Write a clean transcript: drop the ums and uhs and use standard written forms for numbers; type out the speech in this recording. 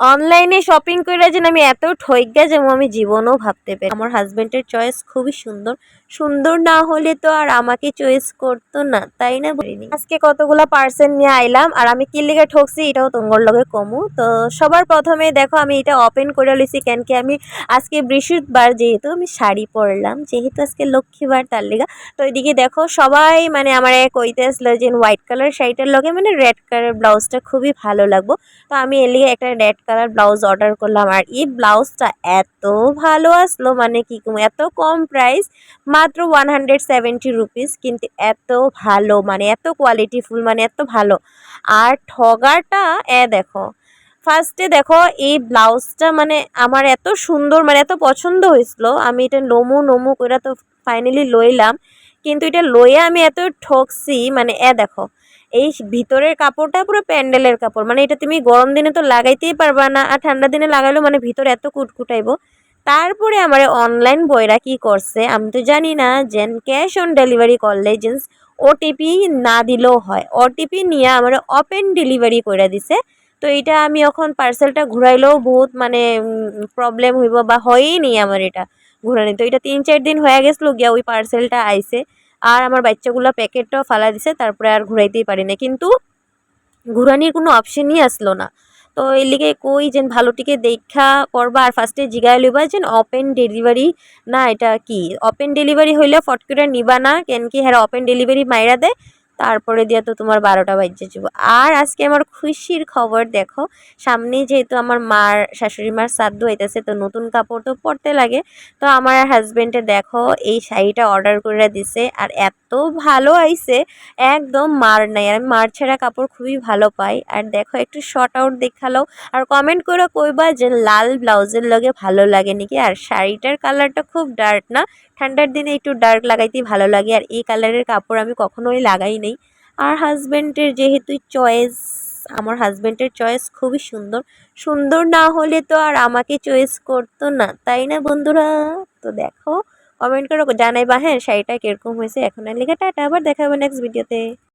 অনলাইনে শপিং কইরা যেন আমি এত ঠইগা যাবো আমি জীবনেও ভাবতে পারি। আমার হাজবেন্ডের চয়েস খুবই সুন্দর। সুন্দর না হলে তো আর আমাকে চয়েস করতো না, তাই না বলিনি? আজকে কতগুলা পার্সেল নিয়ে আইলাম আর আমি কি লিগে ঠকছি এটাও তোমার লগে কমু। তো সবার প্রথমে দেখো আমি এটা ওপেন করে লইছি কেন কি আমি আজকে বৃহস্পতিবার যেহেতু আমি শাড়ি পরলাম, যেহেতু আজকে লক্ষ্মীবার তার লিগা। তো এদিকে দেখো সবাই মানে আমার কইতে আসলো যে হোয়াইট কালার শাড়িটার লগে মানে রেড কালার ব্লাউজটা খুবই ভালো লাগবো। তো আমি এলিয়ে একটা রেড কালার ব্লাউজ অর্ডার করলাম আর এই ব্লাউজটা এত ভালো আসলো মানে কি কম, এত কম প্রাইস, মাত্র 170 রুপিস, কিন্তু এত ভালো মানে এত কোয়ালিটিফুল মানে এত ভালো। আর ঠগাটা দেখো ফার্স্টে দেখো এই ব্লাউজটা মানে আমার এত সুন্দর মানে এত পছন্দ হয়েছিল, আমি এটা নমু নমু করে তো ফাইনালি লইলাম, কিন্তু এটা লইয়া আমি এত ঠকছি মানে দেখো এই ভিতরের কাপড়টা পুরো প্যান্ডেলের কাপড়, মানে এটা তুমি গরম দিনে তো লাগাইতেই পারবা না, আর ঠান্ডা দিনে লাগাইলেও মানে ভিতরে এত কুটকুটাইবো। তারপরে আমার অনলাইন বয়রা কি করছে আমি তো জানি না, যেন ক্যাশ অন ডেলিভারি করলে যেন ওটিপি না দিলেও হয়, ওটিপি নিয়ে আমার ওপেন ডেলিভারি করে দিছে। তো এটা আমি এখন পার্সেলটা ঘুরাইলেও বহুত মানে প্রবলেম হইব বা হয়ই নি আমার এটা ঘুরানি। তো এটা 3-4 দিন হয়ে গেছিলো গিয়া ওই পার্সেলটা আইছে, আর আমার বাচ্চাগুলো প্যাকেটটাও ফালা দিছে, তারপরে আর ঘুরাইতেই পারি না, কিন্তু ঘুরানির কোনো অপশনই আসলো না। তো এর লিগে কই যেন ভালো টিকে দেখা করবা আর ফার্স্টে জিগায় লইবা যেন ওপেন ডেলিভারি না, এটা কি ওপেন ডেলিভারি হইলে ফট করে নিবা না, কেন কি হ্যাঁ ওপেন ডেলিভারি মাইরা দেয়, তারপরে দিয়া তো তোমার 12টা বাজে যাব। আর আজকে আমার খুশির খবর দেখো, সামনে যেহেতু আমার মার শাশুড়ি মার শ্রাদ্ধ হইতেছে, তো নতুন কাপড় তো পরতে লাগে। তো আমার হাজবেন্ডে দেখো এই শাড়িটা অর্ডার করে দিছে আর এত ভালো আইছে, একদম মার নাই। আর আমি মার ছাড়া কাপড় খুবই ভালো পাই। আর দেখো একটু শর্ট আউট দেখালো, আর কমেন্ট করে কইবা যে লাল ব্লাউজের লগে ভালো লাগে নাকি। আর শাড়িটার কালারটা খুব ডার্ক না, ঠান্ডার দিনে একটু ডার্ক লাগাইতেই ভালো লাগে, আর এই কালারের কাপড় আমি কখনোই লাগাই নাই। আর হাজবেন্ডের যেহেতু চয়েস, আমার হাজবেন্ডের চয়েস খুবই সুন্দর। সুন্দর না হলে তো আর আমাকে চয়েস করতো না, তাই না বন্ধুরা? তো দেখো কমেন্ট করে জানাইবা হ্যাঁ শাড়িটা কিরকম হয়েছে। এখন আর লিখে টাটা, আবার দেখা হবে নেক্সট ভিডিওতে।